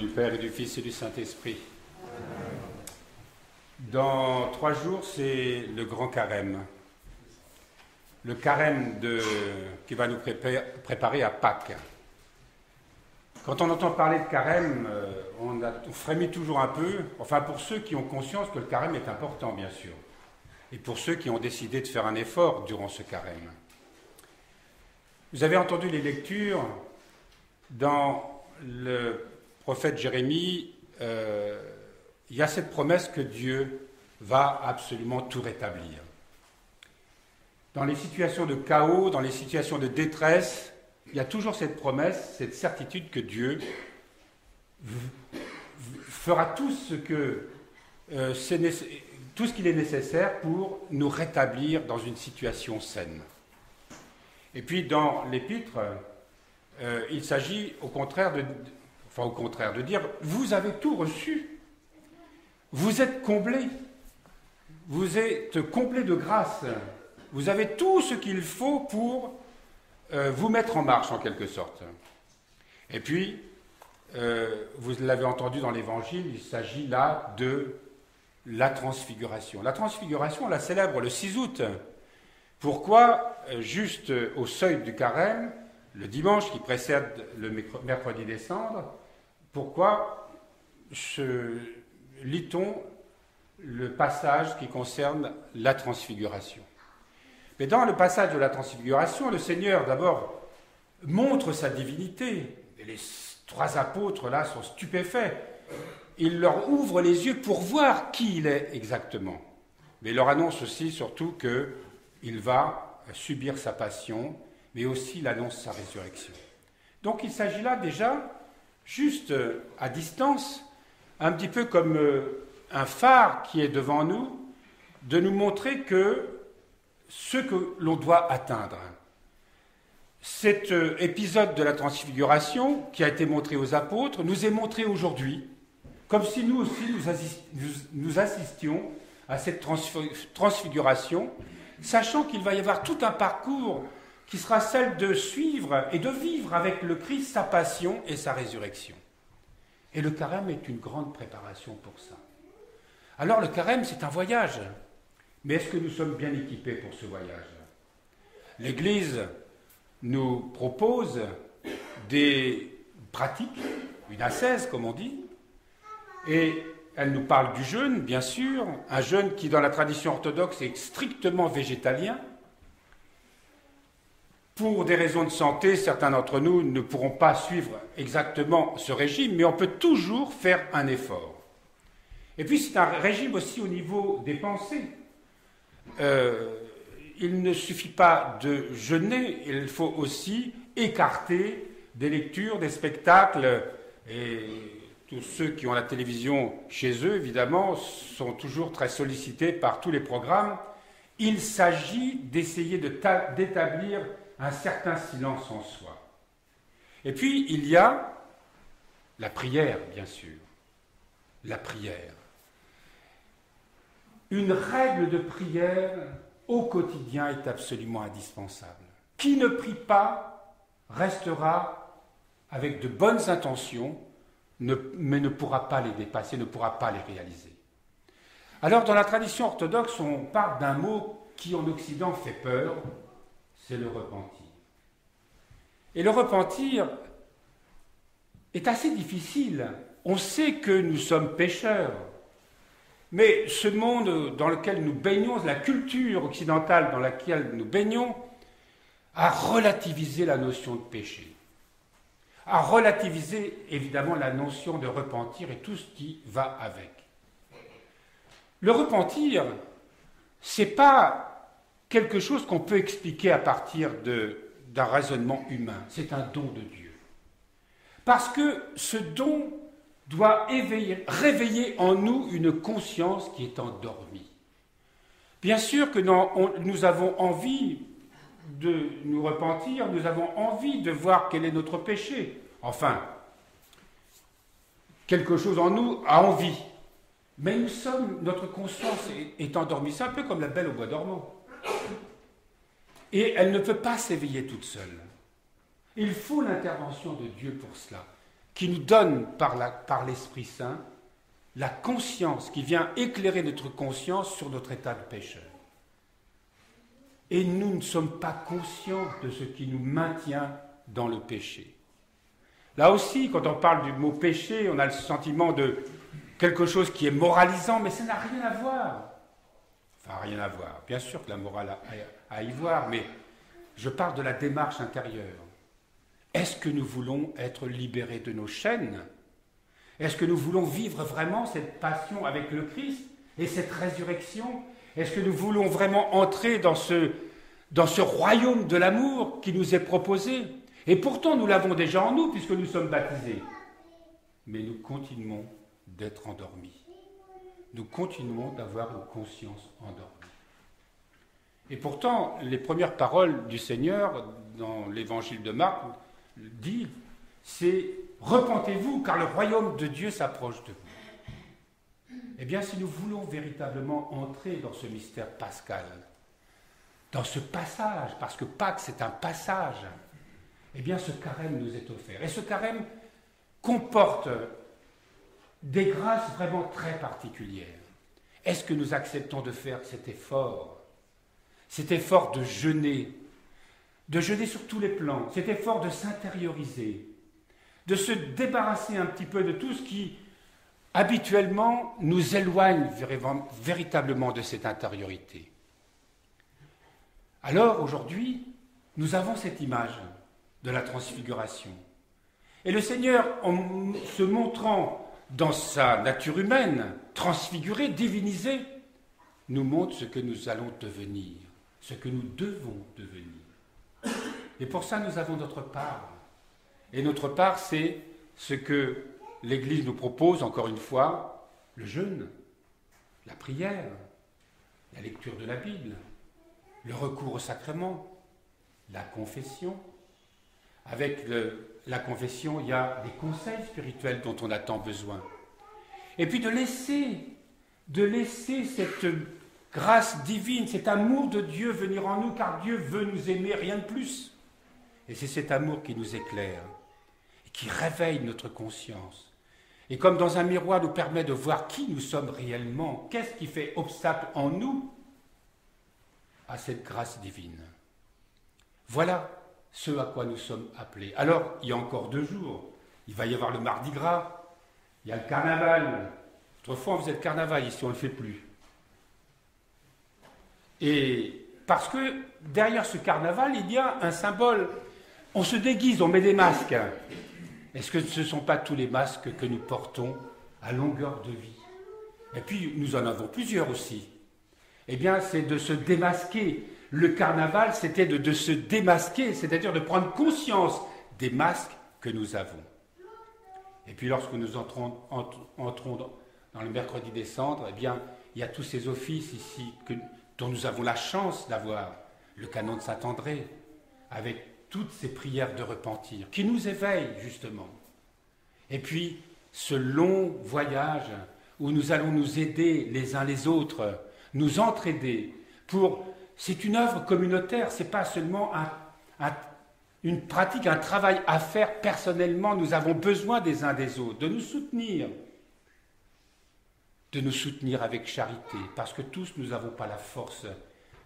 du Père et du Fils et du Saint-Esprit. Dans 3 jours, c'est le grand carême. Le carême qui va nous préparer à Pâques. Quand on entend parler de carême, on frémit toujours un peu, enfin pour ceux qui ont conscience que le carême est important, bien sûr, et pour ceux qui ont décidé de faire un effort durant ce carême. Vous avez entendu les lectures dans le prophète Jérémie, il y a cette promesse que Dieu va absolument tout rétablir. Dans les situations de chaos, dans les situations de détresse, il y a toujours cette promesse, cette certitude que Dieu fera tout ce qu'il est nécessaire pour nous rétablir dans une situation saine. Et puis dans l'épître, il s'agit au contraire de dire, vous avez tout reçu, vous êtes comblés de grâce, vous avez tout ce qu'il faut pour vous mettre en marche en quelque sorte. Et puis, vous l'avez entendu dans l'Évangile, il s'agit là de la transfiguration. La transfiguration, on la célèbre le 6 août. Pourquoi, juste au seuil du carême, le dimanche qui précède le mercredi des cendres, pourquoi lit-on le passage qui concerne la transfiguration? Mais dans le passage de la transfiguration, le Seigneur d'abord montre sa divinité. Et les 3 apôtres là sont stupéfaits. Il leur ouvre les yeux pour voir qui il est exactement. Mais il leur annonce aussi surtout qu'il va subir sa passion, mais aussi il annonce sa résurrection. Donc il s'agit là déjà, juste à distance, un petit peu comme un phare qui est devant nous, de nous montrer ce que l'on doit atteindre. Cet épisode de la transfiguration qui a été montré aux apôtres nous est montré aujourd'hui, comme si nous aussi nous assistions à cette transfiguration, sachant qu'il va y avoir tout un parcours qui sera celle de suivre et de vivre avec le Christ sa passion et sa résurrection. Et le carême est une grande préparation pour ça. Alors le carême, c'est un voyage. Mais est-ce que nous sommes bien équipés pour ce voyage? L'Église nous propose des pratiques, une ascèse comme on dit, et elle nous parle du jeûne, bien sûr, un jeûne qui dans la tradition orthodoxe est strictement végétalien. Pour des raisons de santé, certains d'entre nous ne pourront pas suivre exactement ce régime, mais on peut toujours faire un effort. Et puis c'est un régime aussi au niveau des pensées. Il ne suffit pas de jeûner, il faut aussi écarter des lectures, des spectacles, et tous ceux qui ont la télévision chez eux, évidemment, sont toujours très sollicités par tous les programmes. Il s'agit d'essayer d'établir un certain silence en soi. Et puis, il y a la prière, bien sûr. La prière. Une règle de prière au quotidien est absolument indispensable. Qui ne prie pas restera avec de bonnes intentions, mais ne pourra pas les dépasser, ne pourra pas les réaliser. Alors, dans la tradition orthodoxe, on parle d'un mot qui, en Occident, fait peur, c'est le repentir. Et le repentir est assez difficile. On sait que nous sommes pécheurs. Mais ce monde dans lequel nous baignons, la culture occidentale dans laquelle nous baignons, a relativisé la notion de péché, a relativisé évidemment la notion de repentir et tout ce qui va avec. Le repentir, ce n'est pas quelque chose qu'on peut expliquer à partir d'un raisonnement humain, c'est un don de Dieu. Parce que ce don doit réveiller en nous une conscience qui est endormie. Bien sûr que nous avons envie de nous repentir, nous avons envie de voir quel est notre péché. Enfin, quelque chose en nous a envie. Mais notre conscience est endormie. C'est un peu comme la belle au bois dormant. Et elle ne peut pas s'éveiller toute seule. Il faut l'intervention de Dieu pour cela. qui nous donne par l'Esprit Saint la conscience, qui vient éclairer notre conscience sur notre état de pécheur. Et nous ne sommes pas conscients de ce qui nous maintient dans le péché. Là aussi, quand on parle du mot péché, on a le sentiment de quelque chose qui est moralisant, mais ça n'a rien à voir. Enfin, rien à voir. Bien sûr que la morale a à y voir, mais je parle de la démarche intérieure. Est-ce que nous voulons être libérés de nos chaînes? Est-ce que nous voulons vivre vraiment cette passion avec le Christ et cette résurrection? Est-ce que nous voulons vraiment entrer dans ce royaume de l'amour qui nous est proposé? Et pourtant, nous l'avons déjà en nous puisque nous sommes baptisés. Mais nous continuons d'être endormis. Nous continuons d'avoir une conscience endormie. Et pourtant, les premières paroles du Seigneur dans l'évangile de Marc disent, c'est « Repentez-vous, car le royaume de Dieu s'approche de vous ». Eh bien, si nous voulons véritablement entrer dans ce mystère pascal, dans ce passage, parce que Pâques, c'est un passage, eh bien, ce carême nous est offert. Et ce carême comporte des grâces vraiment très particulières. Est-ce que nous acceptons de faire cet effort de jeûner sur tous les plans, cet effort de s'intérioriser, de se débarrasser un petit peu de tout ce qui, habituellement, nous éloigne véritablement de cette intériorité. Alors, aujourd'hui, nous avons cette image de la transfiguration. Et le Seigneur, en se montrant dans sa nature humaine, transfigurée, divinisée, nous montre ce que nous allons devenir, ce que nous devons devenir. Et pour ça, nous avons notre part. Et notre part, c'est ce que l'Église nous propose, encore une fois, le jeûne, la prière, la lecture de la Bible, le recours au sacrement, la confession. Avec la confession, il y a des conseils spirituels dont on a tant besoin. Et puis de laisser cette grâce divine, cet amour de Dieu venir en nous, car Dieu veut nous aimer, rien de plus. Et c'est cet amour qui nous éclaire, et qui réveille notre conscience. Et comme dans un miroir nous permet de voir qui nous sommes réellement, qu'est-ce qui fait obstacle en nous à cette grâce divine. Voilà ce à quoi nous sommes appelés. Alors, il y a encore 2 jours, il va y avoir le Mardi Gras, il y a le carnaval. Autrefois, on faisait le carnaval, ici on ne le fait plus. Et parce que derrière ce carnaval, il y a un symbole. On se déguise, on met des masques. Est-ce que ce ne sont pas tous les masques que nous portons à longueur de vie? Et puis, nous en avons plusieurs aussi. Eh bien, c'est de se démasquer. Le carnaval, c'était de se démasquer, c'est-à-dire de prendre conscience des masques que nous avons. Et puis, lorsque nous entrons dans le mercredi des cendres, eh bien, il y a tous ces offices ici dont nous avons la chance d'avoir. Le canon de Saint-André, avec toutes ces prières de repentir, qui nous éveillent, justement. Et puis, ce long voyage où nous allons nous aider les uns les autres, nous entraider pour... C'est une œuvre communautaire, ce n'est pas seulement une pratique, un travail à faire personnellement. Nous avons besoin des uns des autres, de nous soutenir avec charité, parce que tous nous n'avons pas la force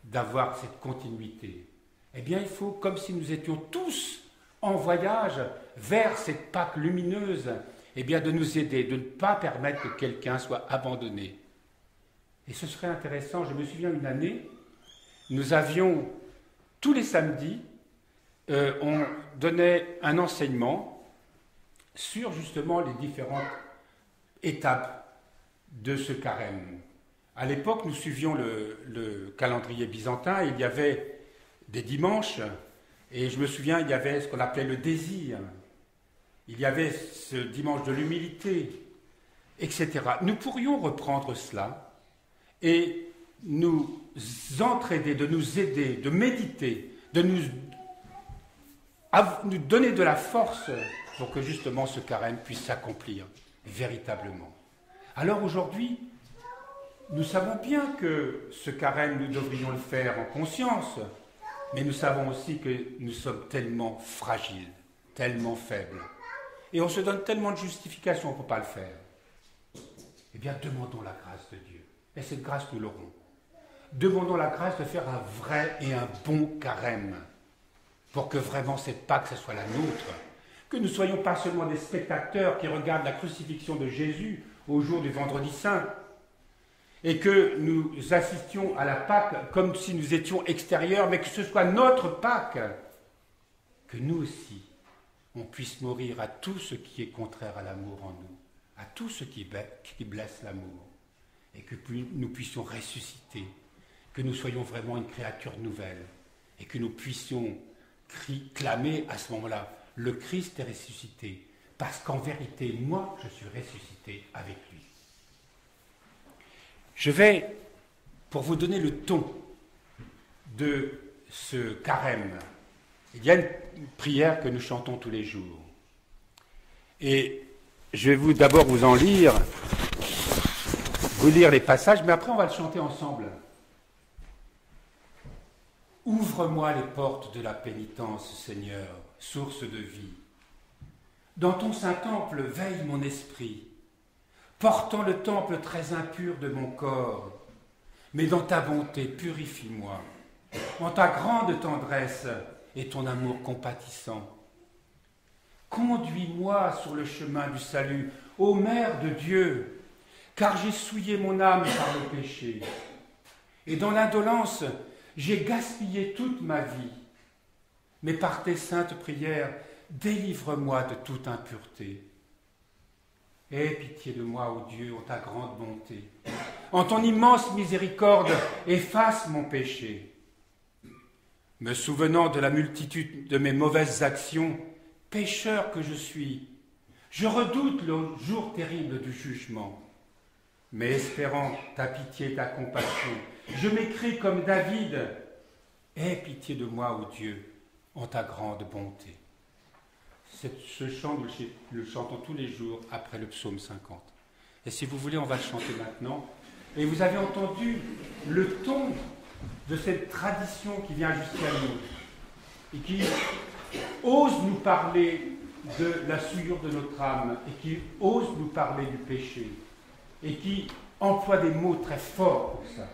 d'avoir cette continuité. Eh bien, il faut, comme si nous étions tous en voyage vers cette Pâque lumineuse, eh bien, de nous aider, de ne pas permettre que quelqu'un soit abandonné. Et ce serait intéressant, je me souviens une année, nous avions, tous les samedis, on donnait un enseignement sur justement les différentes étapes de ce carême. À l'époque, nous suivions le calendrier byzantin, il y avait des dimanches, et je me souviens, il y avait ce qu'on appelait le désir, il y avait ce dimanche de l'humilité, etc. Nous pourrions reprendre cela et nous entraider, de nous aider, de méditer, de nous donner de la force pour que justement ce carême puisse s'accomplir véritablement. Alors aujourd'hui, nous savons bien que ce carême, nous devrions le faire en conscience, mais nous savons aussi que nous sommes tellement fragiles, tellement faibles. et on se donne tellement de justifications, on ne peut pas le faire. Eh bien, demandons la grâce de Dieu. Et cette grâce, nous l'aurons. Demandons la grâce de faire un vrai et un bon carême, pour que vraiment cette Pâque, ce soit la nôtre. Que nous ne soyons pas seulement des spectateurs qui regardent la crucifixion de Jésus au jour du Vendredi Saint, et que nous assistions à la Pâque comme si nous étions extérieurs, mais que ce soit notre Pâque, que nous aussi, on puisse mourir à tout ce qui est contraire à l'amour en nous, à tout ce qui blesse l'amour, et que nous puissions ressusciter, que nous soyons vraiment une créature nouvelle, et que nous puissions clamer à ce moment-là, le Christ est ressuscité, parce qu'en vérité, moi, je suis ressuscité avec lui. Je vais, pour vous donner le ton de ce carême, il y a une prière que nous chantons tous les jours. Et je vais d'abord vous lire les passages, mais après on va le chanter ensemble. Ouvre-moi les portes de la pénitence, Seigneur, source de vie. Dans ton saint temple veille mon esprit, portant le temple très impur de mon corps, mais dans ta bonté purifie-moi, en ta grande tendresse et ton amour compatissant. Conduis-moi sur le chemin du salut, ô Mère de Dieu, car j'ai souillé mon âme par le péché, et dans l'indolence, j'ai gaspillé toute ma vie. Mais par tes saintes prières, délivre-moi de toute impureté. Aie pitié de moi, ô Dieu, en ta grande bonté. En ton immense miséricorde, efface mon péché. Me souvenant de la multitude de mes mauvaises actions, pécheur que je suis, je redoute le jour terrible du jugement. Mais espérant ta pitié et ta compassion, je m'écris comme David, aie pitié de moi, ô Dieu, en ta grande bonté. Ce chant, nous le chantons tous les jours après le psaume 50. Et si vous voulez, on va le chanter maintenant. Et vous avez entendu le ton de cette tradition qui vient jusqu'à nous et qui ose nous parler de la souillure de notre âme et qui ose nous parler du péché et qui emploie des mots très forts pour ça.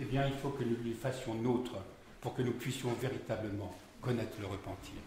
Eh bien, il faut que nous les fassions nôtres pour que nous puissions véritablement connaître le repentir.